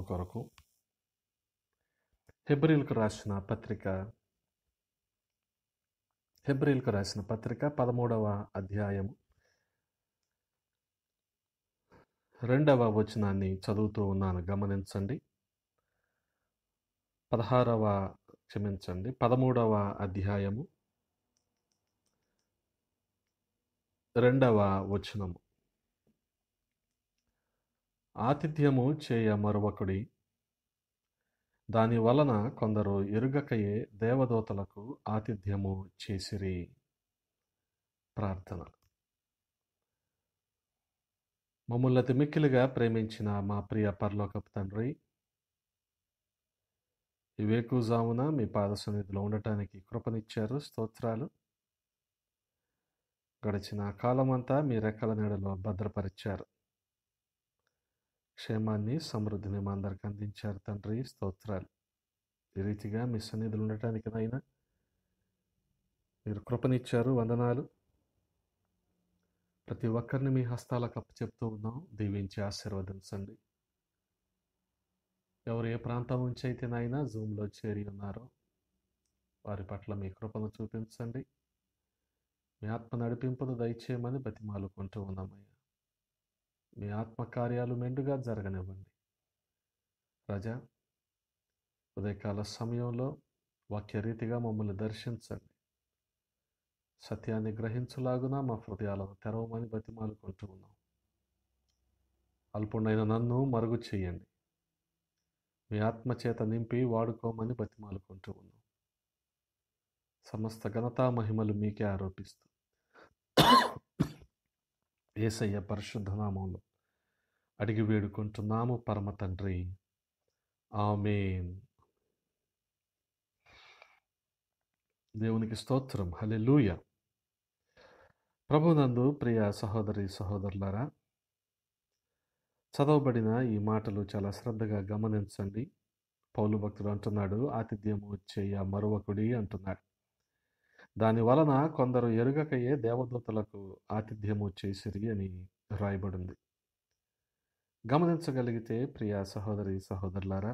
కొరకు హెబ్రీలకు రాసిన పత్రిక 13వ అధ్యాయం 2వ వచనాన్ని చదువుతూ ఉన్నాను, గమనించండి. 13వ అధ్యాయము 2వ వచనము. ఆతిథ్యము చేయ మరొకడి, దాని వలన కొందరు ఎరుగకయే దేవదూతలకు ఆతిథ్యము చేసిరి. ప్రార్థన. మమ్ములను అతి మిక్కిలిగా ప్రేమించిన మా ప్రియ పరలోకపు తండ్రి, ఈ వేకువజామున మీ పాద సన్నిధిలో ఉండటానికి కృపనిచ్చారు. స్తోత్రాలు. గడిచిన కాలమంతా మీ రెక్కల నీడలో భద్రపరిచారు. క్షేమాన్ని, సమృద్ధిని మా అందరికి అందించారు తండ్రి. స్తోత్రాలు. ఈ రీతిగా మీ సన్నిధిలో ఉండటానికి నైనా మీరు కృపనిచ్చారు. వందనాలు. ప్రతి ఒక్కరిని మీ హస్తాలకు అప్పచెప్తూ ఉన్నాం. దీవించి ఆశీర్వదించండి. ఎవరు ఏ ప్రాంతం నుంచి అయితే నాయనా జూమ్లో చేరి ఉన్నారో వారి పట్ల మీ కృపను చూపించండి. మీ ఆత్మ నడిపింపును దయచేయమని బతిమాలుకుంటూ ఉన్నామయ్యా. మీ ఆత్మ కార్యాలు మెండుగా జరగనివ్వండి. రాజా, ఉదయకాల సమయంలో వాక్యరీతిగా మమ్మల్ని దర్శించండి. సత్యాన్ని గ్రహించులాగున మా హృదయాలను తెరవమని బతిమాలుకుంటూ ఉన్నాం. అల్పుడైన నన్ను మరుగు చేయండి. మీ ఆత్మచేత నింపి వాడుకోమని బతిమాలుకుంటూ ఉన్నాం. సమస్త ఘనతా మహిమలు మీకే ఆరోపిస్తూ యేసయ్య పరిశుద్ధ నామంలో అడిగి వేడుకుంటున్నాము పరమ తండ్రి. ఆమేన్. దేవునికి స్తోత్రం. హల్లెలూయా. ప్రభునందు ప్రియ సహోదరి సహోదరులారా, చదవబడిన ఈ మాటలు చాలా శ్రద్ధగా గమనించండి. పౌలు భక్తుడు అంటున్నాడు, ఆతిథ్యము చేయ మరొకడి అంటున్నాడు. దాని వలన కొందరు ఎరుగకయే దేవదూతలకు ఆతిథ్యము చేసిరి అని రాయబడింది. గమనించగలిగితే ప్రియ సహోదరి సహోదరులారా,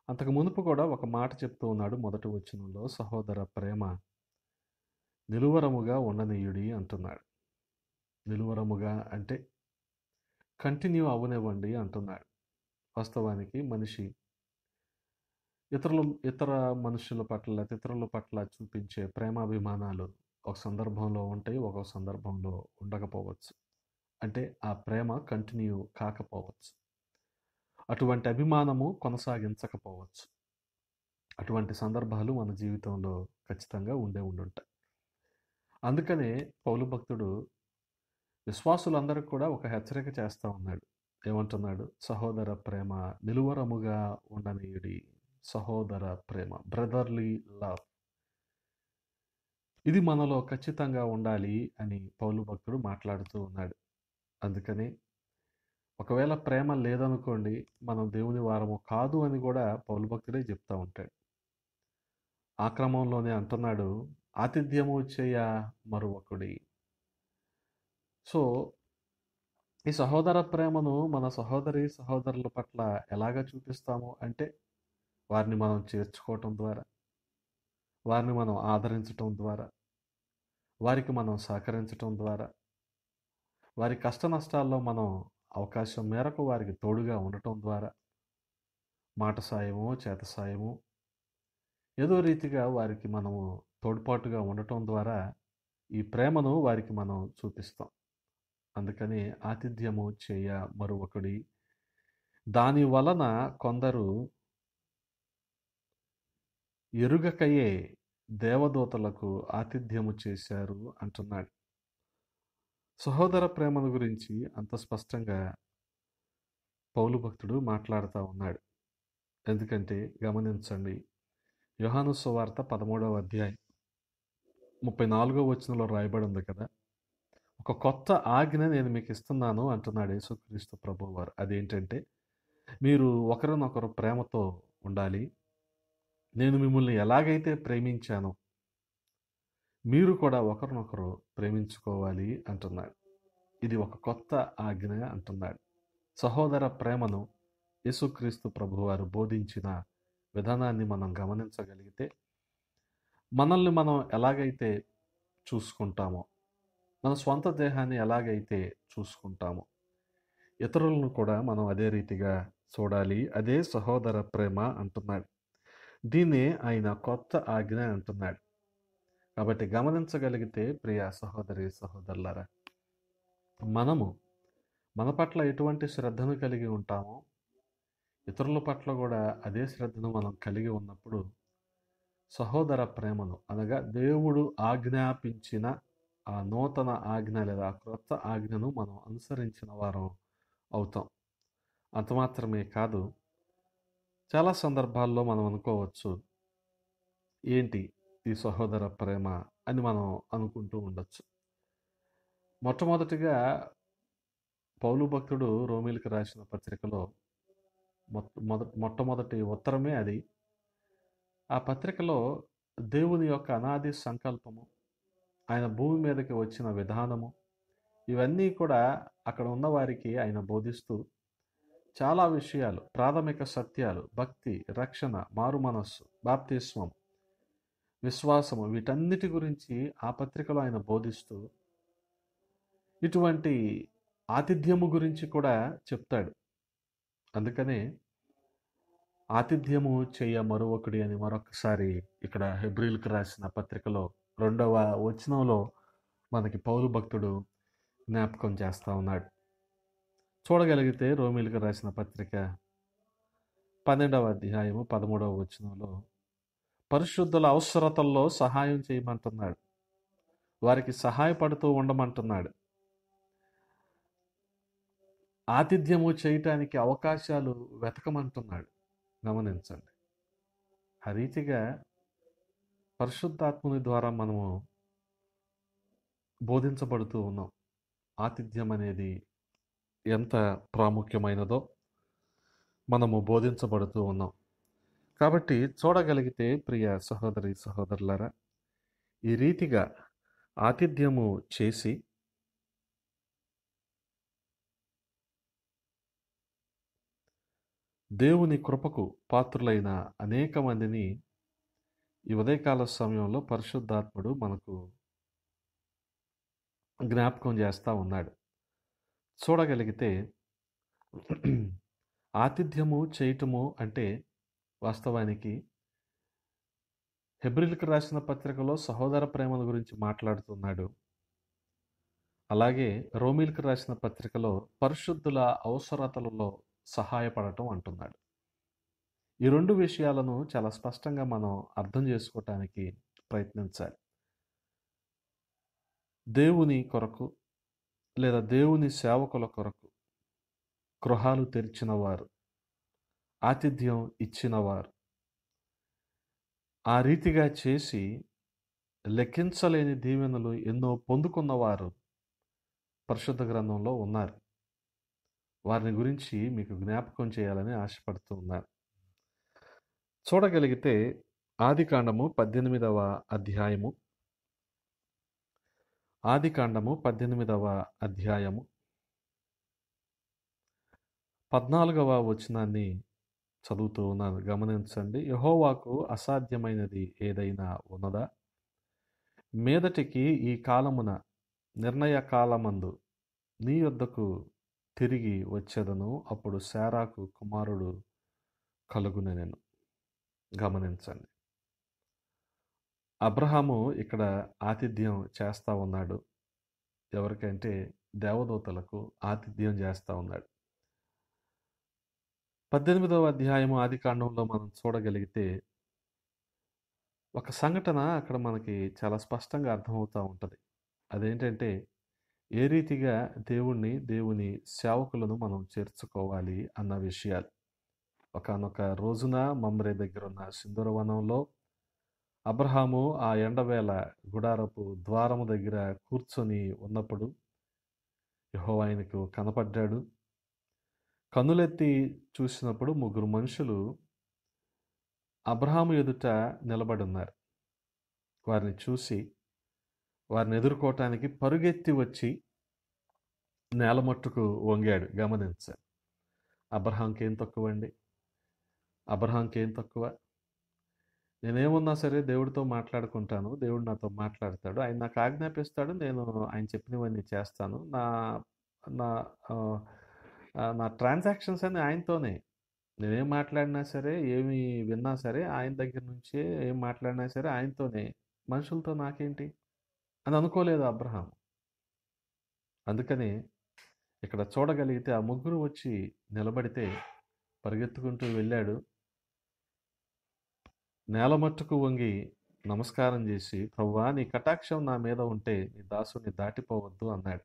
అంతకు మునుపు కూడా ఒక మాట చెప్తూ ఉన్నాడు. మొదటి వచనంలో సహోదర ప్రేమ నిలువరముగా ఉండనీయుడి అంటున్నాడు. నిలువరముగా అంటే కంటిన్యూ అవ్వనివ్వండి అంటున్నాడు. వాస్తవానికి మనిషి ఇతర మనుషుల పట్ల లేకపోతే ఇతరుల పట్ల చూపించే ప్రేమాభిమానాలు ఒక సందర్భంలో ఉంటాయి, ఒక సందర్భంలో ఉండకపోవచ్చు. అంటే ఆ ప్రేమ కంటిన్యూ కాకపోవచ్చు. అటువంటి అభిమానము కొనసాగించకపోవచ్చు. అటువంటి సందర్భాలు మన జీవితంలో ఖచ్చితంగా ఉండుంటాయి. అందుకనే పౌలు భక్తుడు విశ్వాసులందరికీ కూడా ఒక హెచ్చరిక చేస్తూ ఉన్నాడు. ఏమంటున్నాడు? సహోదర ప్రేమ నిలువరముగా ఉండనీయుడి. సహోదర ప్రేమ, బ్రదర్లీ లవ్, ఇది మనలో ఖచ్చితంగా ఉండాలి అని పౌలు భక్తుడు మాట్లాడుతూ ఉన్నాడు. అందుకని ఒకవేళ ప్రేమ లేదనుకోండి, మనం దేవుని వారము కాదు అని కూడా పౌలు భక్తుడే చెప్తూ ఉంటాడు. ఆ క్రమంలోనే అంటున్నాడు, ఆతిథ్యము చేయ మరొకడి. సో ఈ సహోదర ప్రేమను మన సహోదరి సహోదరుల పట్ల ఎలాగ చూపిస్తాము అంటే, వారిని మనం చేర్చుకోవటం ద్వారా, వారిని మనం ఆదరించటం ద్వారా, వారికి మనం సహకరించటం ద్వారా, వారి కష్ట నష్టాల్లో మనం అవకాశం మేరకు వారికి తోడుగా ఉండటం ద్వారా, మాట సాయము, చేత సాయము, ఏదో రీతిగా వారికి మనము తోడ్పాటుగా ఉండటం ద్వారా ఈ ప్రేమను వారికి మనం చూపిస్తాం. అందుకని ఆతిథ్యము చేయ మరొకడి, దాని వలన కొందరు ఎరుగకయే దేవదూతలకు ఆతిథ్యము చేశారు అంటున్నాడు. సహోదర ప్రేమను గురించి అంత స్పష్టంగా పౌలు భక్తుడు మాట్లాడుతూ ఉన్నాడు. ఎందుకంటే గమనించండి, యోహాను సువార్త 13వ అధ్యాయం 34వ వచనంలో రాయబడి ఉంది కదా, ఒక కొత్త ఆజ్ఞ నేను మీకు ఇస్తున్నాను అంటున్నాడు యేసుక్రీస్తు ప్రభువారు. అదేంటంటే, మీరు ఒకరినొకరు ప్రేమతో ఉండాలి. నేను మిమ్మల్ని ఎలాగైతే ప్రేమించానో మీరు కూడా ఒకరినొకరు ప్రేమించుకోవాలి అంటున్నాడు. ఇది ఒక కొత్త ఆజ్ఞ అంటున్నాడు. సహోదర ప్రేమను యేసుక్రీస్తు ప్రభువారు బోధించిన విధానాన్ని మనం గమనించగలిగితే, మనల్ని మనం ఎలాగైతే చూసుకుంటామో, మన స్వంత దేహాన్ని ఎలాగైతే చూసుకుంటామో, ఇతరులను కూడా మనం అదే రీతిగా చూడాలి. అదే సహోదర ప్రేమ అంటున్నాడు. దీన్నే ఆయన కొత్త ఆజ్ఞ అంటున్నాడు. కాబట్టి గమనించగలిగితే ప్రియ సహోదరి సహోదరులారా, మనము మన పట్ల ఎటువంటి శ్రద్ధను కలిగి ఉంటామో, ఇతరుల పట్ల కూడా అదే శ్రద్ధను మనం కలిగి ఉన్నప్పుడు సహోదర ప్రేమను అనగా దేవుడు ఆజ్ఞాపించిన ఆ నూతన ఆజ్ఞ లేదా ఆ క్రొత్త ఆజ్ఞను మనం అనుసరించిన వారం అవుతాం. అంత మాత్రమే కాదు, చాలా సందర్భాల్లో మనం అనుకోవచ్చు, ఏంటి ఈ సహోదర ప్రేమ అని మనం అనుకుంటూ ఉండొచ్చు. మొట్టమొదటిగా పౌలు భక్తుడు రోమీలకు రాసిన పత్రికలో మొట్టమొదటి ఉత్తరమే అది. ఆ పత్రికలో దేవుని యొక్క అనాది సంకల్పము, ఆయన భూమి మీదకి వచ్చిన విధానము, ఇవన్నీ కూడా అక్కడ ఉన్న వారికి ఆయన బోధిస్తూ చాలా విషయాలు, ప్రాథమిక సత్యాలు, భక్తి, రక్షణ, మారు మనస్సు, బాప్తిస్మం, విశ్వాసము, వీటన్నిటి గురించి ఆ పత్రికలో ఆయన బోధిస్తూ ఇటువంటి ఆతిథ్యము గురించి కూడా చెప్తాడు. అందుకనే ఆతిథ్యము చేయ మరొకడి అని మరొకసారి ఇక్కడ హెబ్రీలకు రాసిన పత్రికలో 2వ వచనంలో మనకి పౌలు భక్తుడు జ్ఞాపకం చేస్తూ ఉన్నాడు. చూడగలిగితే రోమీలకు రాసిన పత్రిక 12వ అధ్యాయము 13వ వచనంలో పరిశుద్ధుల అవసరతల్లో సహాయం చేయమంటున్నాడు. వారికి సహాయపడుతూ ఉండమంటున్నాడు. ఆతిథ్యము చేయటానికి అవకాశాలు వెతకమంటున్నాడు. గమనించండి. ఆ రీతిగా పరిశుద్ధాత్ముని ద్వారా మనము బోధించబడుతూ ఉన్నాం. ఆతిథ్యం అనేది ఎంత ప్రాముఖ్యమైనదో మనము బోధించబడుతూ ఉన్నాం. కాబట్టి చూడగలిగితే ప్రియ సహోదరి సహోదరులారా, ఈ రీతిగా ఆతిథ్యము చేసి దేవుని కృపకు పాత్రులైన అనేక మందిని ఈ ఉదయకాల సమయంలో పరిశుద్ధాత్ముడు మనకు జ్ఞాపకం చేస్తూ ఉన్నాడు. చూడగలిగితే ఆతిథ్యము చేయటము అంటే వాస్తవానికి హెబ్రీలకు రాసిన పత్రికలో సహోదర ప్రేమల గురించి మాట్లాడుతున్నాడు. అలాగే రోమీలకు రాసిన పత్రికలో పరిశుద్ధుల అవసరతలలో సహాయపడటం అంటున్నాడు. ఈ రెండు విషయాలను చాలా స్పష్టంగా మనం అర్థం చేసుకోవటానికి ప్రయత్నించాలి. దేవుని కొరకు లేదా దేవుని సేవకుల కొరకు గృహాలు తెరిచిన వారు, ఆతిథ్యం ఇచ్చినవారు, ఆ రీతిగా చేసి లెక్కించలేని దీవెనలు ఎన్నో పొందుకున్నవారు పరిశుద్ధ గ్రంథంలో ఉన్నారు. వారిని గురించి మీకు జ్ఞాపకం చేయాలని ఆశపడుతూ ఉన్నారు. చూడగలిగితే ఆదికాండము 18వ అధ్యాయము 14వ వచనాన్ని చదువుతూ ఉన్నాను. గమనించండి. యెహోవాకు అసాధ్యమైనది ఏదైనా ఉన్నదా? మీదటికి ఈ కాలమున నిర్ణయ కాలమందు నీ యొద్దకు తిరిగి వచ్చేదను, అప్పుడు శారాకు కుమారుడు కలుగునెను. గమనించండి. అబ్రహాము ఇక్కడ ఆతిథ్యం చేస్తూ ఉన్నాడు. ఎవరికంటే దేవదూతలకు ఆతిథ్యం చేస్తూ ఉన్నాడు. 18వ అధ్యాయము ఆదికాండంలో మనం చూడగలిగితే ఒక సంఘటన అక్కడ మనకి చాలా స్పష్టంగా అర్థమవుతూ ఉంటుంది. అదేంటంటే ఏ రీతిగా దేవుని సేవకులను మనం చేర్చుకోవాలి అన్న విషయాలు. ఒకానొక రోజున మమ్రే దగ్గర ఉన్న సింధూరవనంలో అబ్రహాము ఆ ఎండవేళ గుడారపు ద్వారము దగ్గర కూర్చొని ఉన్నప్పుడు యెహోవా ఆయనకు కనపడ్డాడు. కన్నులెత్తి చూసినప్పుడు 3 మనుషులు అబ్రహాము ఎదుట నిలబడి ఉన్నారు. వారిని చూసి వారిని ఎదుర్కోవటానికి పరుగెత్తి వచ్చి నేలమట్టుకు వంగాడు. గమనించాడు. అబ్రహాంకి ఏం తక్కువండి? అబ్రహాంకి ఏం తక్కువ? నేనేమున్నా సరే దేవుడితో మాట్లాడుకుంటాను. దేవుడు నాతో మాట్లాడతాడు. ఆయన నాకు ఆజ్ఞాపిస్తాడు. నేను ఆయన చెప్పినవన్నీ చేస్తాను. నా ఆహ్, నా ట్రాన్సాక్షన్స్ అన్నీ ఆయనతోనే. నేనేం మాట్లాడినా సరే, ఏమి విన్నా సరే, ఆయన దగ్గర నుంచే ఏం మాట్లాడినా సరే ఆయనతోనే. మనుషులతో నాకేంటి అని అనుకోలేదు అబ్రహాం. అందుకనే ఇక్కడ చూడగలిగితే ఆ ముగ్గురు వచ్చి నిలబడితే పరిగెత్తుకుంటూ వెళ్ళాడు. నేల మట్టుకు వంగి నమస్కారం చేసి, ప్రభువా నీ కటాక్షం నా మీద ఉంటే నీ దాసుని దాటిపోవద్దు అన్నాడు.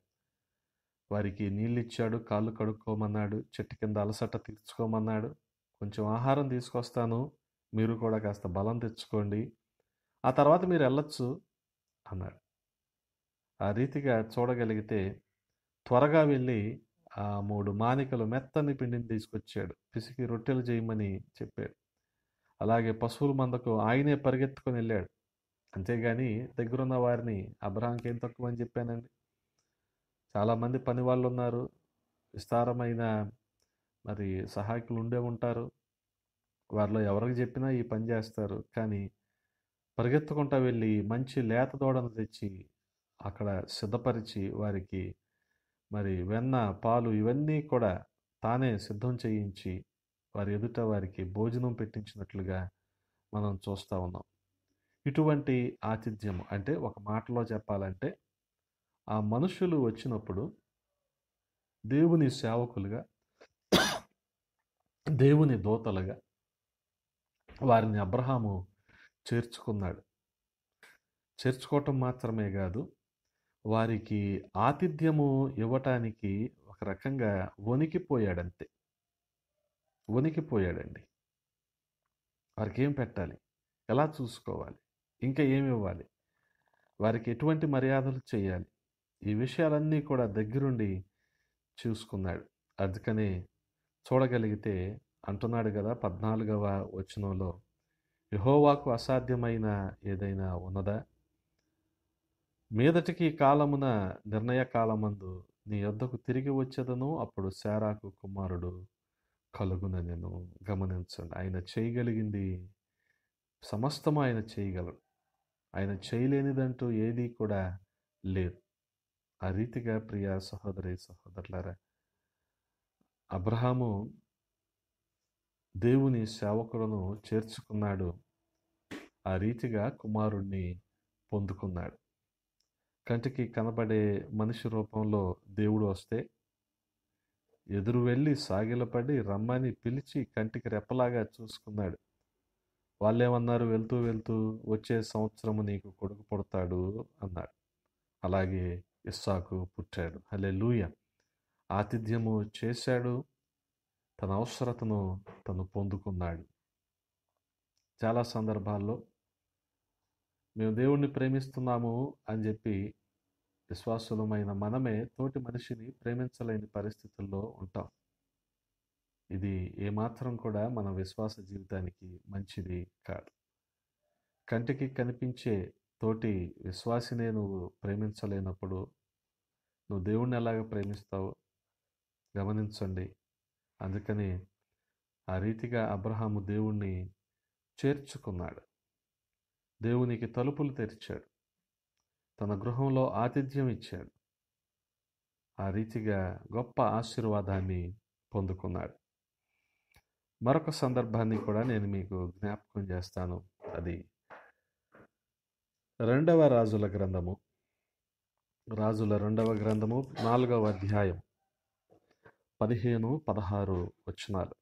వారికి నీళ్ళిచ్చాడు, కాళ్ళు కడుక్కోమన్నాడు, చెట్టు కింద అలసట తీర్చుకోమన్నాడు. కొంచెం ఆహారం తీసుకొస్తాను, మీరు కూడా కాస్త బలం తెచ్చుకోండి, ఆ తర్వాత మీరు వెళ్ళొచ్చు అన్నాడు. ఆ రీతిగా చూడగలిగితే త్వరగా వెళ్ళి ఆ 3 మానికలు మెత్తని పిండిని తీసుకొచ్చాడు. పిసికి రొట్టెలు చేయమని చెప్పాడు. అలాగే పశువుల మందకు ఆయనే పరిగెత్తుకొని వెళ్ళాడు. అంతేగాని దగ్గరున్న వారిని అబ్రహాంకి ఏం తక్కువ అని చెప్పానండి. చాలామంది పని వాళ్ళు ఉన్నారు. విస్తారమైన మరి సహాయకులు ఉండే ఉంటారు. వారిలో ఎవరికి చెప్పినా ఈ పని చేస్తారు. కానీ పరిగెత్తుకుంటా వెళ్ళి మంచి లేత దూడను తెచ్చి అక్కడ సిద్ధపరిచి వారికి మరి వెన్న, పాలు ఇవన్నీ కూడా తానే సిద్ధం చేయించి వారి ఎదుట వారికి భోజనం పెట్టించినట్లుగా మనం చూస్తూ ఉన్నాం. ఇటువంటి ఆతిథ్యం అంటే ఒక మాటలో చెప్పాలంటే ఆ మనుషులు వచ్చినప్పుడు దేవుని సేవకులుగా, దేవుని దూతలుగా వారిని అబ్రహాము చేర్చుకున్నాడు. చేర్చుకోవటం మాత్రమే కాదు, వారికి ఆతిథ్యము ఇవ్వటానికి ఒక రకంగా వణికిపోయాడంతే. వణికిపోయాడండి. వారికి ఏం పెట్టాలి? ఎలా చూసుకోవాలి? ఇంకా ఏమి ఇవ్వాలి? వారికి ఎటువంటి మర్యాదలు చేయాలి? ఈ విషయాలన్నీ కూడా దగ్గరుండి చూసుకున్నాడు. అందుకనే చూడగలిగితే అంటున్నాడు కదా 14వ వచనంలో, యెహోవాకు అసాధ్యమైన ఏదైనా ఉన్నదా? మీదటికి కాలమున నిర్ణయ కాలమందు నీ యొద్దకు తిరిగి వచ్చేదను, అప్పుడు శారాకు కుమారుడు కలుగుననెను. గమనించండి, ఆయన చేయగలిగింది సమస్తము ఆయన చేయగలడు. ఆయన చేయలేనిదంటూ ఏదీ కూడా లేదు. ఆ రీతిగా ప్రియ సహోదరి సహోదరులారా, అబ్రహాము దేవుని సేవకులను చేర్చుకున్నాడు. ఆ రీతిగా కుమారుణ్ణి పొందుకున్నాడు. కంటికి కనబడే మనిషి రూపంలో దేవుడు వస్తే ఎదురు వెళ్ళి సాగిలపడి రమ్మని పిలిచి కంటికి రెప్పలాగా చూసుకున్నాడు. వాళ్ళేమన్నారు, వెళ్తూ వెళ్తూ వచ్చే సంవత్సరము నీకు కొడుకు పుడతాడు అన్నాడు. అలాగే ఇస్సాకు పుట్టాడు. హల్లెలూయా. ఆతిథ్యము చేశాడు, తన అవసరతను తను పొందుకున్నాడు. చాలా సందర్భాల్లో మేము దేవుణ్ణి ప్రేమిస్తున్నాము అని చెప్పి విశ్వాసులమైన మనమే తోటి మనిషిని ప్రేమించలేని పరిస్థితుల్లో ఉంటాం. ఇది ఏమాత్రం కూడా మన విశ్వాస జీవితానికి మంచిది కాదు. కంటికి కనిపించే తోటి విశ్వాసినే నువ్వు ప్రేమించలేనప్పుడు నువ్వు దేవుణ్ణి ఎలాగ ప్రేమిస్తావు? గమనించండి. అందుకని ఆ రీతిగా అబ్రహాము దేవుణ్ణి చేర్చుకున్నాడు. దేవునికి తలుపులు తెరిచాడు. తన గృహంలో ఆతిథ్యం ఇచ్చాడు. ఆ రీతిగా గొప్ప ఆశీర్వాదాన్ని పొందుకున్నాడు. మరొక సందర్భాన్ని కూడా నేను మీకు జ్ఞాపకం చేస్తాను. అది 2వ రాజుల గ్రంథము, రాజుల 2వ గ్రంథము 4వ అధ్యాయం 15, 16 వచనాలు.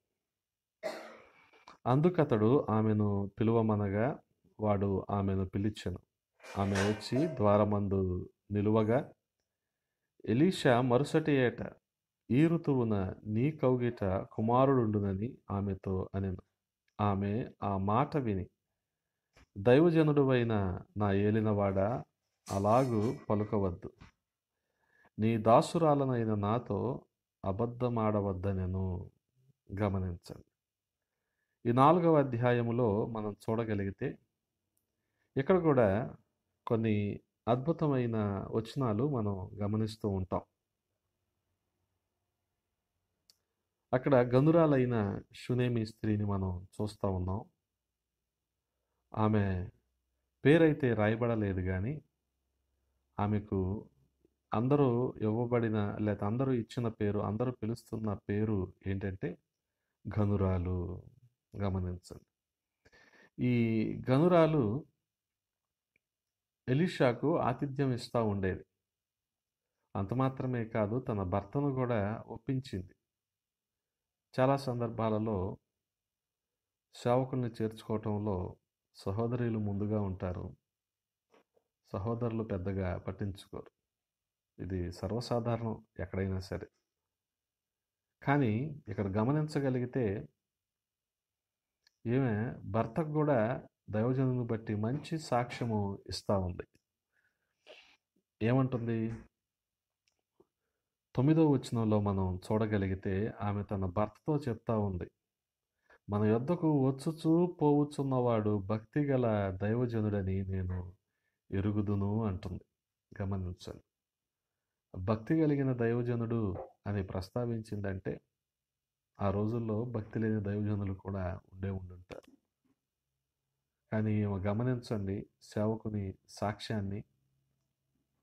అందుకతడు ఆమెను పిలువమనగా వాడు ఆమెను పిలిచెను. ఆమె వచ్చి ద్వారమందు నిలువగా ఎలీషా మరుసటి ఏట ఈ ఋతువున నీ కౌగిట కుమారుడుండునని ఆమెతో అనెను. ఆమె ఆ మాట విని, దైవజనుడువైన నా ఏలినవాడా, అలాగూ పలుకవద్దు, నీ దాసురాలనైన నాతో అబద్ధమాడవద్దనెను. గమనించండి, ఈ 4వ అధ్యాయములో మనం చూడగలిగితే ఇక్కడ కూడా కొన్ని అద్భుతమైన వచనాలు మనం గమనిస్తూ ఉంటాం. అక్కడ గనురాలైన షునేమి స్త్రీని మనం చూస్తూ ఉన్నాం. ఆమె పేరైతే రాయబడలేదు కానీ ఆమెకు అందరూ ఇవ్వబడిన లేదా అందరూ ఇచ్చిన పేరు, అందరూ పిలుస్తున్న పేరు ఏంటంటే గనురాలు. గమనించండి. ఈ గనురాలు ఎలీషాకు ఆతిథ్యం ఇస్తూ ఉండేది. అంత మాత్రమే కాదు, తన భర్తను కూడా ఒప్పించింది. చాలా సందర్భాలలో సేవకుల్ని చేర్చుకోవటంలో సహోదరులు ముందుగా ఉంటారు, సహోదరులు పెద్దగా పట్టించుకోరు. ఇది సర్వసాధారణం ఎక్కడైనా సరే. కానీ ఇక్కడ గమనించగలిగితే ఈమె భర్తకు కూడా దైవజనుని బట్టి మంచి సాక్ష్యము ఇస్తూ ఉంది. ఏమంటుంది? 9వ వచనంలో మనం చూడగలిగితే ఆమె తన భర్తతో చెప్తా ఉంది, మన యొద్దకు వచ్చుచూ పోవచ్చున్నవాడు భక్తి గల దైవజనుడని నేను ఎరుగుదును అంటుంది. గమనించండి. భక్తి కలిగిన దైవజనుడు అని ప్రస్తావించిందంటే ఆ రోజుల్లో భక్తి లేని దైవజనులు కూడా ఉండుంటారు. కానీ గమనించండి, సేవకుని సాక్ష్యాన్ని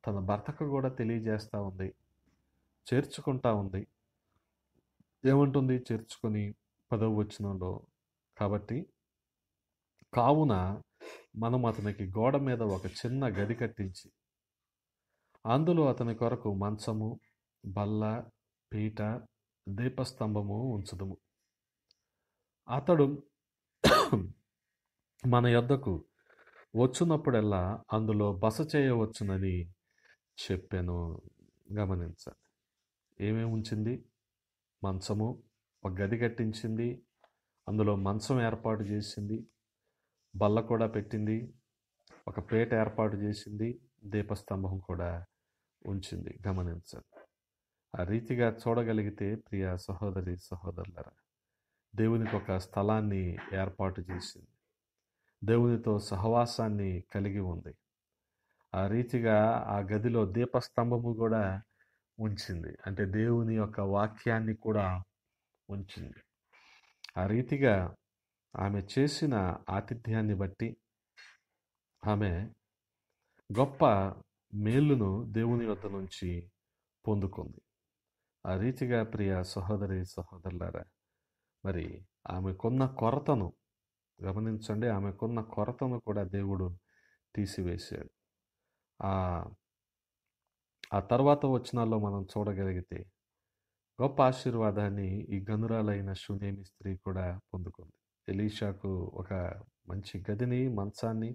తన భర్తకు కూడా తెలియజేస్తూ ఉంది, చేర్చుకుంటా ఉంది. ఏమంటుంది చేర్చుకొని 10వ వచనంలో? కాబట్టి కావున మనం అతనికి గోడ మీద ఒక చిన్న గది కట్టించి అందులో అతని కొరకు మంచము, బల్ల, పీట, దీపస్తంభము ఉంచుదుము. అతడు మన యొద్దకు వచ్చినప్పుడల్లా అందులో బస చేయవచ్చునని చెప్పాను. గమనించండి. ఏమేమి ఉంచింది? మంచము, ఒక గది కట్టించింది, అందులో మంచం ఏర్పాటు చేసింది, బల్ల కూడా పెట్టింది, ఒక పీట ఏర్పాటు చేసింది, దీపస్తంభం కూడా ఉంచింది. గమనించండి. ఆ రీతిగా చూడగలిగితే ప్రియ సహోదరి సహోదరులరా, దేవునికి ఒక స్థలాన్ని ఏర్పాటు చేసింది, దేవునితో సహవాసాన్ని కలిగి ఉంది. ఆ రీతిగా ఆ గదిలో దీపస్తంభము కూడా ఉంచింది, అంటే దేవుని యొక్క వాక్యాన్ని కూడా ఉంచింది. ఆ రీతిగా ఆమె చేసిన ఆతిథ్యాన్ని బట్టి ఆమె గొప్ప మేలును దేవుని వద్ద నుంచి పొందుకుంది. ఆ రీతిగా ప్రియ సహోదరి సహోదరులారా, మరి ఆమెకున్న కొరతను గమనించండి. ఆమెకున్న కొరతను కూడా దేవుడు తీసివేశాడు. ఆ తర్వాత వచనాల్లో మనం చూడగలిగితే గొప్ప ఆశీర్వాదాన్ని ఈ గనురాలైన షూనేమి స్త్రీ కూడా పొందుకుంది. ఎలీషాకు ఒక మంచి గదిని, మంచాన్ని,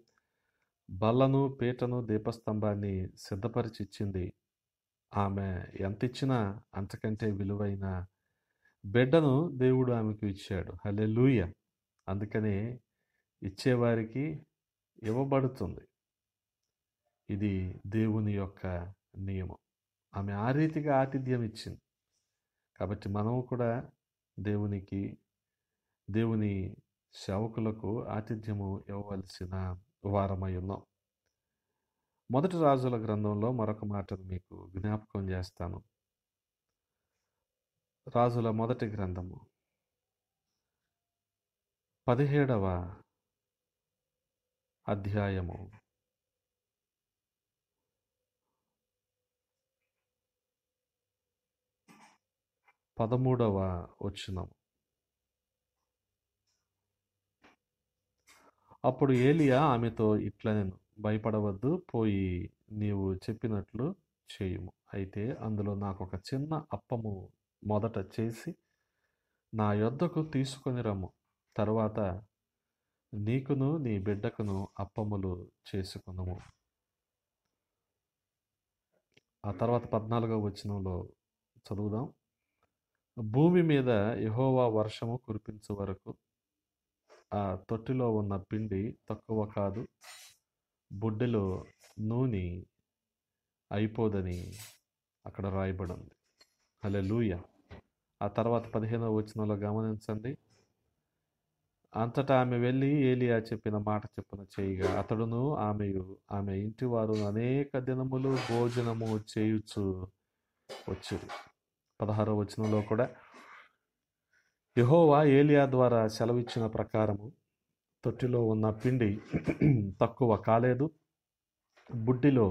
బల్లను, పీటను, దీపస్తంభాన్ని సిద్ధపరిచి ఇచ్చింది. ఆమె ఎంత ఇచ్చినా అంతకంటే విలువైన బిడ్డను దేవుడు ఆమెకు ఇచ్చాడు. హల్లెలూయా. అందుకనే ఇచ్చేవారికి ఇవ్వబడుతుంది. ఇది దేవుని యొక్క నియమం. ఆమె ఆ రీతిగా ఆతిథ్యం ఇచ్చింది. కాబట్టి మనము కూడా దేవుని సేవకులకు ఆతిథ్యము ఇవ్వవలసిన వారమై ఉన్నాం. మొదటి రాజుల గ్రంథంలో మరొక మాటను మీకు జ్ఞాపకం చేస్తాను. రాజుల మొదటి గ్రంథము 17వ అధ్యాయము 13వ వచనం. అప్పుడు ఏలియా ఆమెతో ఇట్లనెను, భయపడవద్దు, పోయి నీవు చెప్పినట్లు చేయుము. అయితే అందులో నాకు ఒక చిన్న అప్పము మొదట చేసి నా యొద్దకు తీసుకొని రమ్ము. తరువాత నీకును నీ బిడ్డకును అప్పములు చేసుకునుము. ఆ తర్వాత 14వ వచనంలో చదువుదాం. భూమి మీద యెహోవా వర్షము కురిపించు వరకు ఆ తొట్టిలో ఉన్న పిండి తక్కువ కాదు, బుడ్డెలో నూనె అయిపోదని అక్కడ రాయబడి ఉంది. హల్లెలూయా. ఆ తర్వాత 15వ వచనంలో గమనించండి. అంతటా ఆమె వెళ్ళి ఏలియా చెప్పిన మాట చొప్పున చేయగా అతడును ఆమె ఇంటివారు అనేక దినములు భోజనము చేయుచు వచ్చారు. 16వ వచనంలో కూడా యెహోవా ఏలియా ద్వారా సెలవిచ్చిన ప్రకారము తొట్టిలో ఉన్న పిండి తక్కువ కాలేదు, బుడ్డిలో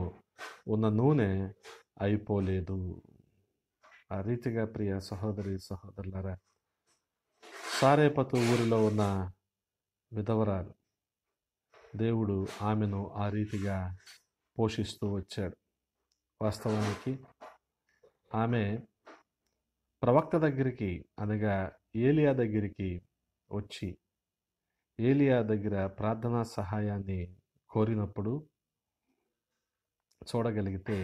ఉన్న నూనె అయిపోలేదు. ఆ రీతిగా ప్రియ సహోదరి సహోదరులారా, సారేపతు ఊరిలో ఉన్న విధవరాలు, దేవుడు ఆమెను ఆ రీతిగా పోషిస్తూ వచ్చాడు. వాస్తవానికి ఆమె ప్రవక్త దగ్గరికి అనగా ఏలియా దగ్గరికి వచ్చి ఏలియా దగ్గర ప్రార్థనా సహాయాన్ని కోరినప్పుడు చూడగలిగితే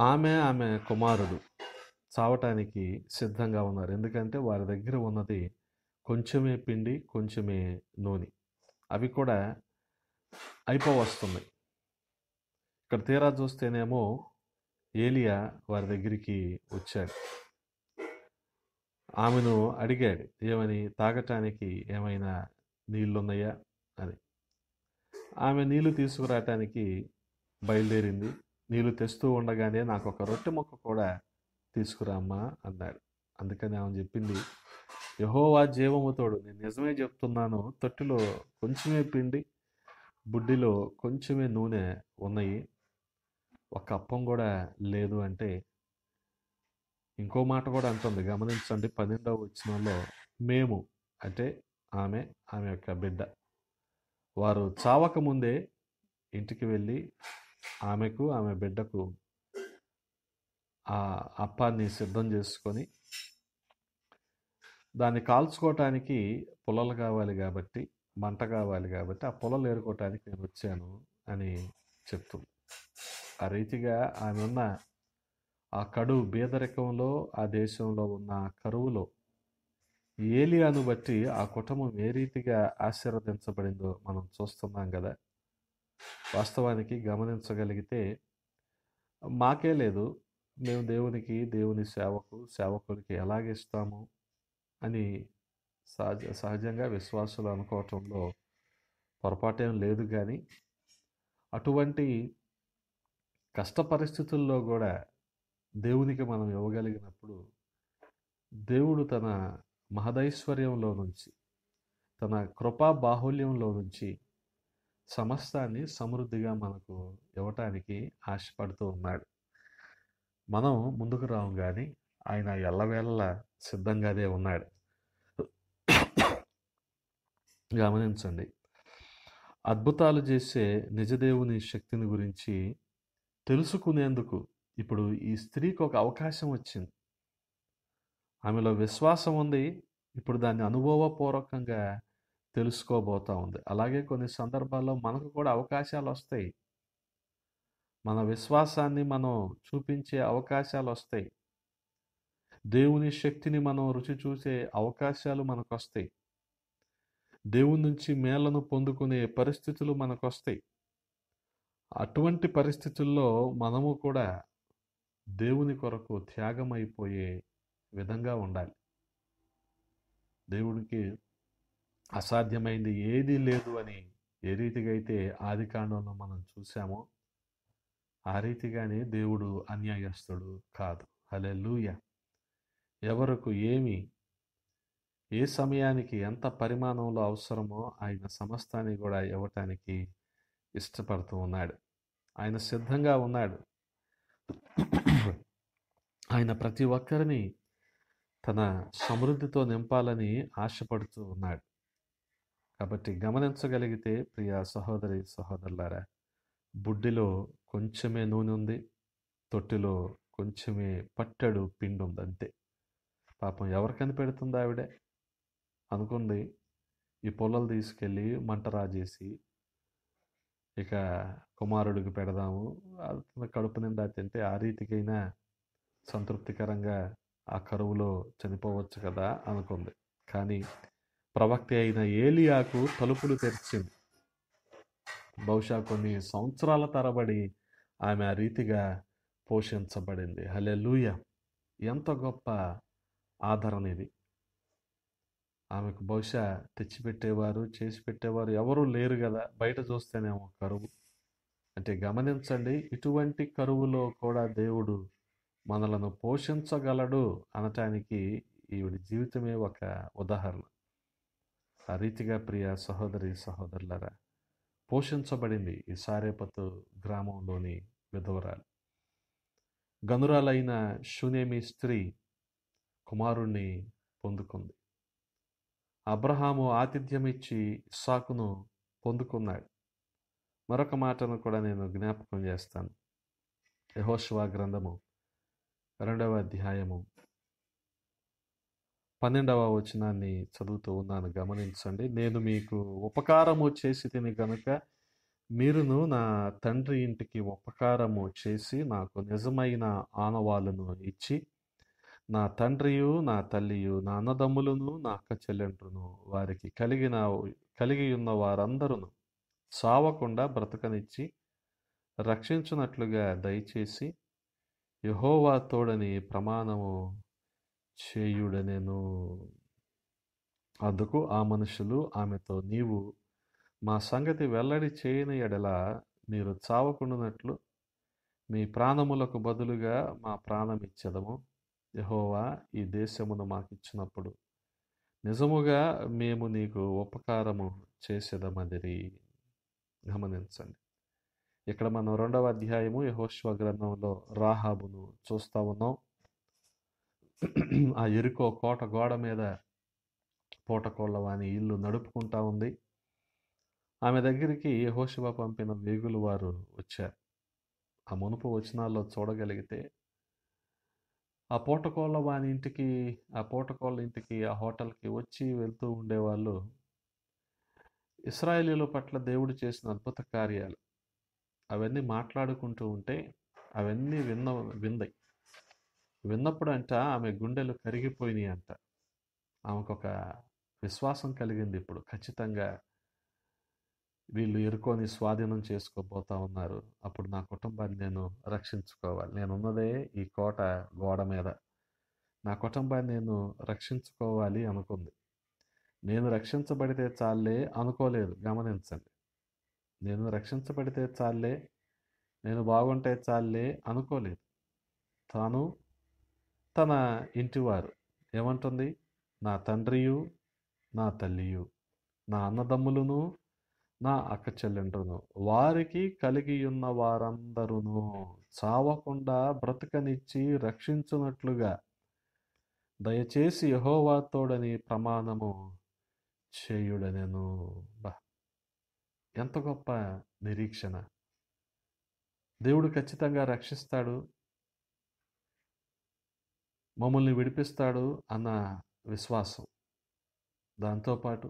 ఆమె కుమారుడు చావటానికి సిద్ధంగా ఉన్నారు. ఎందుకంటే వారి దగ్గర ఉన్నది కొంచెమే పిండి, కొంచెమే నూనె. అవి కూడా అయిపోవస్తున్నాయి. ఇక్కడ తీరా చూస్తేనేమో ఏలియా వారి దగ్గరికి వచ్చాడు. ఆమెను అడిగాడు, ఏమని, తాగటానికి ఏమైనా నీళ్లున్నాయా అని. ఆమె నీళ్లు తీసుకురావటానికి బయలుదేరింది. నీళ్లు తెస్తూ ఉండగానే నాకు ఒక రొట్టె ముక్క కూడా తీసుకురామ్మా అన్నాడు. అందుకని ఆమె చెప్పింది, యెహోవా జీవముతోడు, నేను నిజమే చెప్తున్నాను, తొట్టిలో కొంచెమే పిండి, బుడ్డిలో కొంచెమే నూనె ఉన్నాయి, ఒక అప్పం కూడా లేదు అంటే ఇంకో మాట కూడా అంటుంది. గమనించండి, 12వ వచనంలో, మేము అంటే ఆమె యొక్క బిడ్డ వారు చావక ముందే ఇంటికి వెళ్ళి ఆమెకు ఆమె బిడ్డకు ఆ అప్పాన్ని సిద్ధం చేసుకొని దాన్ని కాల్చుకోవటానికి పుల్లలు కావాలి కాబట్టి, మంట కావాలి కాబట్టి ఆ పుల్లలు ఏరుకోవటానికి నేను వచ్చాను అని చెప్తుంది. ఆ రీతిగా ఆమె ఉన్న ఆ కడు బీదరికంలో, ఆ దేశంలో ఉన్న కరువులో ఏలియాను బట్టి ఆ కుటుంబం ఏ రీతిగా ఆశీర్వదించబడిందో మనం చూస్తున్నాం కదా. వాస్తవానికి గమనించగలిగితే మాకే లేదు, మేము దేవునికి, దేవుని సేవకులకి ఎలాగిస్తాము అని సహజంగా విశ్వాసులు అనుకోవటంలో పొరపాటేం లేదు. కానీ అటువంటి కష్ట పరిస్థితుల్లో కూడా దేవునికి మనం ఇవ్వగలిగినప్పుడు దేవుడు తన మహదైశ్వర్యంలో నుంచి, తన కృపా బాహుల్యంలో నుంచి సమస్తాన్ని సమృద్ధిగా మనకు ఇవ్వటానికి ఆశపడుతూ ఉన్నాడు. మనం ముందుకు రాము కానీ ఆయన ఎల్లవేళలా సిద్ధంగానే ఉన్నాడు. గమనించండి, అద్భుతాలు చేసే నిజదేవుని శక్తిని గురించి తెలుసుకునేందుకు ఇప్పుడు ఈ స్త్రీకి ఒక అవకాశం వచ్చింది. ఆమెలో విశ్వాసం ఉంది, ఇప్పుడు దాన్ని అనుభవపూర్వకంగా తెలుసుకోబోతా ఉంది. అలాగే కొన్ని సందర్భాల్లో మనకు కూడా అవకాశాలు వస్తాయి. మన విశ్వాసాన్ని మనం చూపించే అవకాశాలు వస్తాయి. దేవుని శక్తిని మనం రుచి చూసే అవకాశాలు మనకు వస్తాయి. దేవుని నుంచి మేళ్లను పొందుకునే పరిస్థితులు మనకు వస్తాయి. అటువంటి పరిస్థితుల్లో మనము కూడా దేవుని కొరకు త్యాగం అయిపోయే విధంగా ఉండాలి. దేవుడికి అసాధ్యమైంది ఏదీ లేదు అని ఏ రీతిగా అయితే ఆదికాండంలో మనం చూసామో ఆ రీతిగానే దేవుడు అన్యాయస్తుడు కాదు. హల్లెలూయా. ఎవరకు ఏ సమయానికి ఎంత పరిమాణంలో అవసరమో ఆయన సమస్తాన్ని కూడా ఇవ్వటానికి ఇష్టపడుతూ ఉన్నాడు. ఆయన సిద్ధంగా ఉన్నాడు. ఆయన ప్రతి ఒక్కరిని తన సమృద్ధితో నింపాలని ఆశపడుతూ ఉన్నాడు. కాబట్టి గమనించగలిగితే ప్రియ సహోదరి సహోదరులారా, బుడ్డిలో కొంచెమే నూనె ఉంది, తొట్టిలో కొంచెమే పట్టెడు పిండి ఉంది అంతే. పాపం ఎవరు కనిపెడుతుంది ఆవిడే అనుకుంది, ఈ పొల్లలు తీసుకెళ్ళి మంట రాజేసి ఇక కుమారుడికి పెడదాము, అతను కడుపు నిండా తింటే ఆ రీతికైనా సంతృప్తికరంగా ఆ కరువులో చనిపోవచ్చు కదా అనుకుంది. కానీ ప్రవక్త అయిన ఏలియాకు తలుపులు తెరిచింది. బహుశా కొన్ని సంవత్సరాల తరబడి ఆమె ఆ రీతిగా పోషించబడింది. హల్లెలూయా. ఎంత గొప్ప ఆదరణ ఇది. ఆమెకు బహుశా తెచ్చిపెట్టేవారు, చేసి పెట్టేవారు ఎవరూ లేరు కదా. బయట చూస్తేనేమో కరువు. అంటే గమనించండి, ఇటువంటి కరువులో కూడా దేవుడు మనలను పోషించగలడు అనటానికి ఈవిడి జీవితమే ఒక ఉదాహరణ. ఆ రీతిగా ప్రియ సహోదరి సహోదరులారా, పోషించబడింది ఈ సారేపతు గ్రామంలోని విధవరాలు. గనురాలైన షూనేమి స్త్రీ కుమారుణ్ణి పొందుకుంది. అబ్రహాము ఆతిథ్యమిచ్చి ఇస్సాకును పొందుకున్నాడు. మరొక మాటను కూడా నేను జ్ఞాపకం చేస్తాను. యెహోషువ గ్రంథము 2వ అధ్యాయము 12వ వచనాన్ని చదువుతూ ఉన్నాను, గమనించండి. నేను మీకు ఉపకారము చేసి తిని గనుక మీరును నా తండ్రి ఇంటికి ఉపకారము చేసి నాకు నిజమైన ఆనవాళ్ళను ఇచ్చి, నా తండ్రియు నా తల్లియు నా అన్నదమ్ములను నా అక్క చెల్లెండ్రును వారికి కలిగి ఉన్న వారందరూ సావకుండా బ్రతకనిచ్చి రక్షించున్నట్లుగా దయచేసి యెహోవా తోడని ప్రమాణము చేయుడనెను. అందుకు ఆ మనుషులు ఆమెతో, నీవు మా సంగతి వెల్లడి చేయని ఎడల మీరు చావకుండానట్లు మీ ప్రాణములకు బదులుగా మా ప్రాణం ఇచ్చెదము. యెహోవా ఈ దేశమును మాకిచ్చినప్పుడు నిజముగా మేము నీకు ఉపకారము చేసేదమదిరి. గమనించండి, ఇక్కడ మనం 2వ అధ్యాయము యెహోషువ గ్రంథంలో రాహాబును చూస్తూ ఉన్నాం. ఆ యెరికో కోట గోడ మీద పూటకోళ్ళ వాని ఇల్లు నడుపుకుంటా ఉంది. ఆమె దగ్గరికి యెహోషువ పంపిన వేగులు వారు వచ్చారు. ఆ మునుపు వచనాల్లో చూడగలిగితే ఆ పూటకోళ్ళ వాని ఇంటికి, ఆ పూటకోళ్ళ ఇంటికి, ఆ హోటల్కి వచ్చి వెళ్తూ ఉండేవాళ్ళు. ఇశ్రాయేలీయుల పట్ల దేవుడు చేసిన అద్భుత కార్యాలు అవన్నీ మాట్లాడుకుంటూ ఉంటే అవన్నీ వింది. విన్నప్పుడు అంట ఆమె గుండెలు కరిగిపోయినాయి అంట. ఆమెకు ఒక విశ్వాసం కలిగింది. ఇప్పుడు ఖచ్చితంగా వీళ్ళు ఎరుకోని స్వాధీనం చేసుకోబోతా ఉన్నారు. అప్పుడు నా కుటుంబాన్ని నేను రక్షించుకోవాలి. నేనున్నదే ఈ కోట గోడ మీద. నా కుటుంబాన్ని నేను రక్షించుకోవాలి అనుకుంది. నేను రక్షించబడితే చాలే అనుకోలేదు. గమనించండి, నేను రక్షించబడితే చాలే, నేను బాగుంటే చాలే అనుకోలేదు. తాను తన ఇంటివారు ఏమంటుంది? నా తండ్రియు నా తల్లియు నా అన్నదమ్ములను నా అక్క చెల్లెండ్రును వారికి కలిగి ఉన్న వారందరూను చావకుండా బ్రతకనిచ్చి రక్షించున్నట్లుగా దయచేసి యెహోవా తోడని ప్రమాణము చేయుడనెను. ఎంత గొప్ప నిరీక్షణ! దేవుడు ఖచ్చితంగా రక్షిస్తాడు, మమ్మల్ని విడిపిస్తాడు అన్న విశ్వాసం, దాంతోపాటు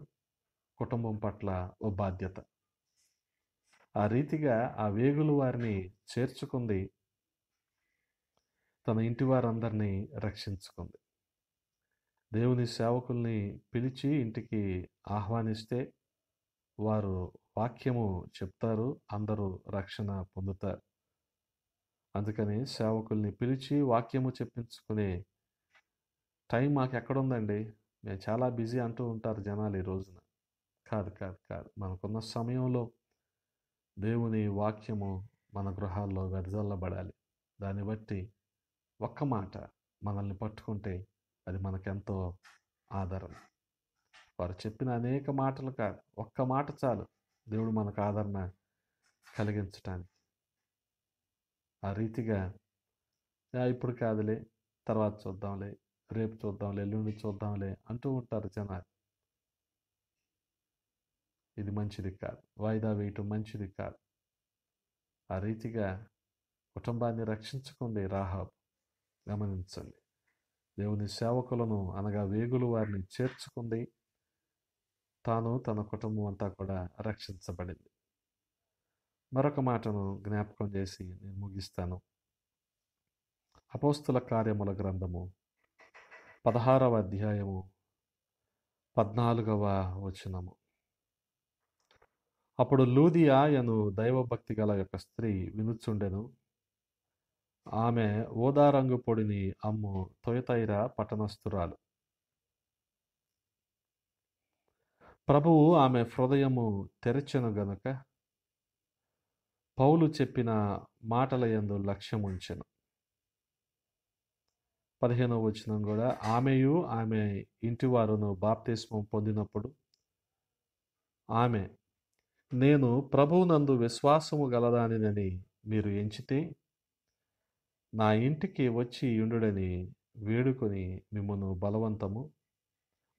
కుటుంబం పట్ల ఓ బాధ్యత. ఆ రీతిగా ఆ వేగులు వారిని చేర్చుకుంది, తన ఇంటి వారందరినీ రక్షించుకుంది. దేవుని సేవకుల్ని పిలిచి ఇంటికి ఆహ్వానిస్తే వారు వాక్యము చెప్తారు, అందరూ రక్షణ పొందుతారు. అందుకని సేవకుల్ని పిలిచి వాక్యము చెప్పించుకునే టైం మాకు ఎక్కడుందండి? మేము చాలా బిజీ అంటూ ఉంటారు జనాలు ఈ రోజున. కాదు కాదు కాదు మనకున్న సమయంలో దేవుని వాక్యము మన గృహాల్లో వెదజల్లబడాలి. దాన్ని బట్టి ఒక్క మాట మనల్ని పట్టుకుంటే అది మనకెంతో ఆదరణ. వారు చెప్పిన అనేక మాటలు కాదు, ఒక్క మాట చాలు దేవుడు మనకు ఆదరణ కలిగించటానికి. ఆ రీతిగా ఇప్పుడు కాదులే, తర్వాత చూద్దాంలే, రేపు చూద్దాంలే, ఎల్లుండి చూద్దాంలే అంటూ ఉంటారు జనాలు. ఇది మంచిది కాదు, వాయిదా వేయటం మంచిది కాదు. ఆ రీతిగా కుటుంబాన్ని రక్షించుకుంది రాహాబు. గమనించండి, దేవుని సేవకులను అనగా వేగులు వారిని చేర్చుకుంది, తాను తన కుటుంబం అంతా కూడా రక్షించబడింది. మరొక మాటను జ్ఞాపకం చేసి నేను ముగిస్తాను. అపోస్తుల కార్యముల గ్రంథము 16వ అధ్యాయము 14వ వచనము. అప్పుడు లూదియా అను దైవభక్తి గల యొక్క స్త్రీ వినుచుండెను. ఆమె ఓదారంగు పొడిని అమ్ము తొయతైరా పట్టణస్థురాలు. ప్రభువు ఆమె హృదయము తెరచెను గనుక పౌలు చెప్పిన మాటల యందు లక్ష్యముంచెను. 15వ వచనం కూడా, ఆమెయు ఆమె ఇంటివారును బాప్తిస్మం పొందినప్పుడు ఆమె, నేను ప్రభువునందు విశ్వాసము గలదానినని మీరు ఎంచితే నా ఇంటికి వచ్చి యుండుడని వేడుకొని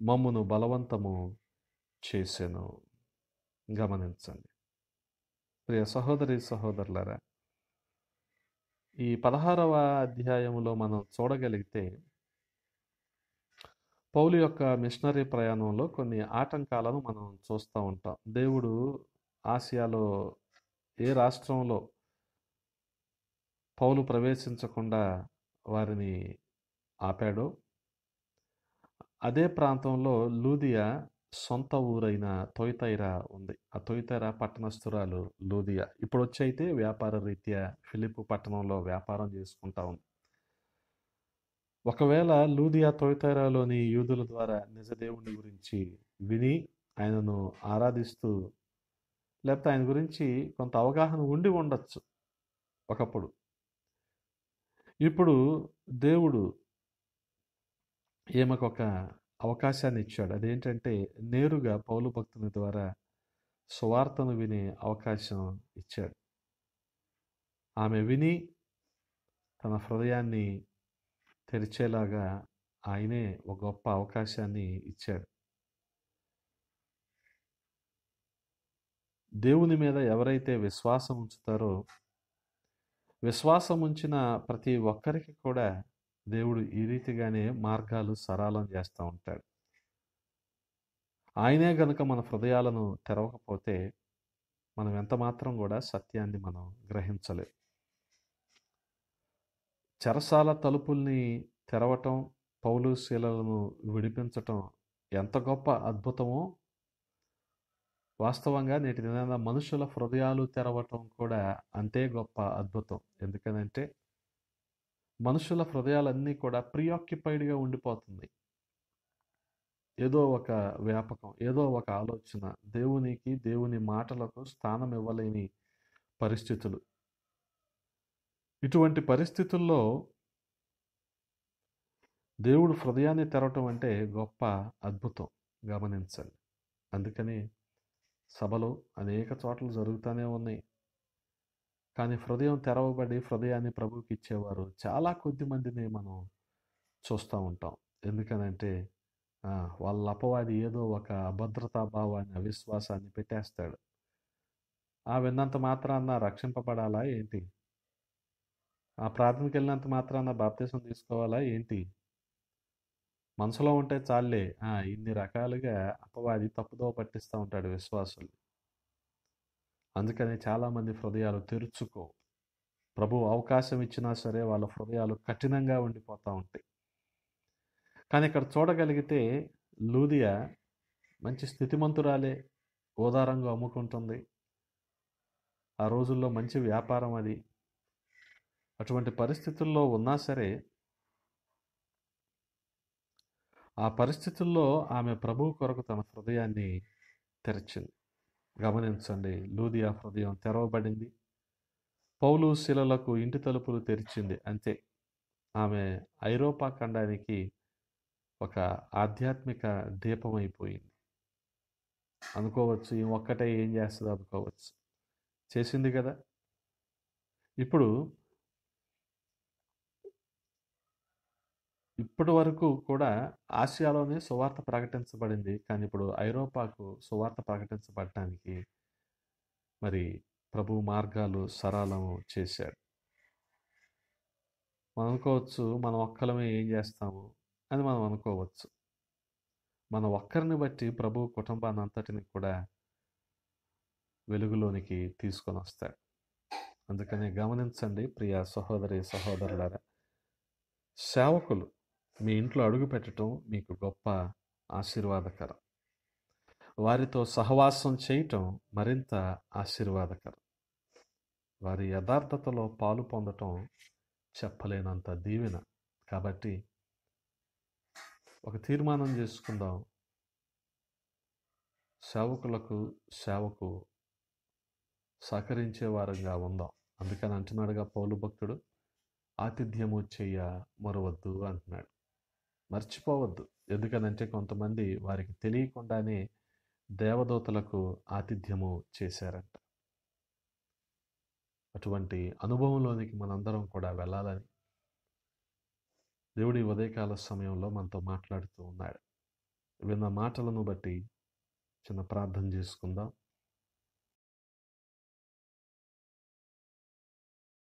మమ్మును బలవంతము చేసెను. గమనించండి ప్రియ సహోదరి సహోదరులారా, ఈ 16వ అధ్యాయంలో మనం చూడగలిగితే పౌలు యొక్క మిషనరీ ప్రయాణంలో కొన్ని ఆటంకాలను మనం చూస్తూ ఉంటాం. దేవుడు ఆసియాలో ఏ రాష్ట్రంలో పౌలు ప్రవేశించకుండా వారిని ఆపాడో, అదే ప్రాంతంలో లూదియా సొంత ఊరైన తొయితైరా ఉంది. ఆ తొయితైరా పట్టణస్థురాలు లూదియా. ఇప్పుడు వచ్చి అయితే వ్యాపార రీత్యా ఫిలిప్పు పట్టణంలో వ్యాపారం చేసుకుంటా ఉంది. ఒకవేళ లూదియా తొయితైరాలోని యూదుల ద్వారా నిజ దేవుని గురించి విని ఆయనను ఆరాధిస్తూ, లేకపోతే ఆయన గురించి కొంత అవగాహన ఉండి ఉండొచ్చు ఒకప్పుడు. ఇప్పుడు దేవుడు ఈమెకొక అవకాశాన్ని ఇచ్చాడు. అదేంటంటే నేరుగా పౌలు భక్తుని ద్వారా సువార్తను వినే అవకాశం ఇచ్చాడు. ఆమె విని తన హృదయాన్ని తెరిచేలాగా ఆయనే ఒక గొప్ప అవకాశాన్ని ఇచ్చాడు. దేవుని మీద ఎవరైతే విశ్వాసం ఉంచుతారో, విశ్వాసం ఉంచిన ప్రతి ఒక్కరికి కూడా దేవుడు ఈ రీతిగానే మార్గాలు సరళం చేస్తూ ఉంటాడు. ఆయనే గనుక మన హృదయాలను తెరవకపోతే మనం ఎంత మాత్రం కూడా సత్యాన్ని మనం గ్రహించలేం. చెరసాల తలుపుల్ని తెరవటం, పౌలు శీలలను విడిపించటం ఎంత గొప్ప అద్భుతమో, వాస్తవంగా నేటి దినాన మనుషుల హృదయాలు తెరవటం కూడా అంతే గొప్ప అద్భుతం. ఎందుకనంటే మనుషుల హృదయాలన్నీ కూడా ప్రియాక్యుపైడ్గా ఉండిపోతుంది. ఏదో ఒక వ్యాపకం, ఏదో ఒక ఆలోచన, దేవుని మాటలకు స్థానం ఇవ్వలేని పరిస్థితులు. ఇటువంటి పరిస్థితుల్లో దేవుడు హృదయాన్ని తెరవటం అంటే గొప్ప అద్భుతం. గమనించండి. అందుకని సభలు అనేక చోట్ల జరుగుతూనే ఉన్నాయి. కానీ హృదయం తెరవబడి హృదయాన్ని ప్రభువుకి ఇచ్చేవారు చాలా కొద్ది మందిని మనం చూస్తూ ఉంటాం. ఎందుకనంటే వాళ్ళ అపవాది ఏదో ఒక అభద్రతా భావాన్ని, అవిశ్వాసాన్ని పెట్టేస్తాడు. విన్నంత మాత్రాన రక్షింపబడాలా ఏంటి? ప్రార్థనకి వెళ్ళినంత మాత్రాన బాప్తిసం తీసుకోవాలా ఏంటి? మనసులో ఉంటే చాలే. ఇన్ని రకాలుగా అపవాది తప్పుదోవ పట్టిస్తూ ఉంటాడు విశ్వాసులు. అందుకని చాలామంది హృదయాలు తెరుచుకో, ప్రభు అవకాశం ఇచ్చినా సరే వాళ్ళ హృదయాలు కఠినంగా ఉండిపోతూ ఉంటాయి. కానీ ఇక్కడ చూడగలిగితే లూదియా మంచి స్థితిమంతురాలే, ఓదారంగా అమ్ముకుంటుంది. ఆ రోజుల్లో మంచి వ్యాపారం అది. అటువంటి పరిస్థితుల్లో ఉన్నా సరే, ఆ పరిస్థితుల్లో ఆమె ప్రభువు కొరకు తన హృదయాన్ని తెరిచింది. గమనించండి, లూదియా హృదయం తెరవబడింది. పౌలు శిలలకు ఇంటి తలుపులు తెరిచింది. అంతే. ఆమె ఐరోపా ఖండానికి ఒక ఆధ్యాత్మిక దీపం అయిపోయింది అనుకోవచ్చు. ఈ ఒక్కటే ఏం చేస్తుంది అనుకోవచ్చు. చేసింది కదా. ఇప్పటి వరకు కూడా ఆసియాలోనే సువార్త ప్రకటించబడింది. కానీ ఇప్పుడు ఐరోపాకు సువార్త ప్రకటించబడటానికి మరి ప్రభు మార్గాలు సరళం చేశాడు. మనం అనుకోవచ్చు, మనం ఒక్కలమే ఏం చేస్తాము అని మనం అనుకోవచ్చు. మన ఒక్కరిని బట్టి ప్రభు కుటుంబాన్ని అంతటిని కూడా వెలుగులోనికి తీసుకొని వస్తాడు. అందుకని గమనించండి ప్రియ సహోదరి సహోదరులారా, సేవకులు మీ ఇంట్లో అడుగు పెట్టడం మీకు గొప్ప ఆశీర్వాదకరం. వారితో సహవాసం చేయటం మరింత ఆశీర్వాదకరం. వారి యథార్థతలో పాలు పొందటం చెప్పలేనంత దీవెన. కాబట్టి ఒక తీర్మానం చేసుకుందాం, సేవకు సహకరించే వారంగా ఉందాం. అందుకని అంటున్నాడుగా పౌలు భక్తుడు, ఆతిథ్యము చెయ్య మరవద్దు అంటున్నాడు. మర్చిపోవద్దు. ఎందుకనంటే కొంతమంది వారికి తెలియకుండానే దేవదూతలకు ఆతిథ్యము చేశారంట. అటువంటి అనుభవంలోనికి మనందరం కూడా వెళ్ళాలని దేవుడి ఉదయకాల సమయంలో మనతో మాట్లాడుతూ ఉన్నాడు. విన్న మాటలను బట్టి చిన్న ప్రార్థన చేసుకుందాం.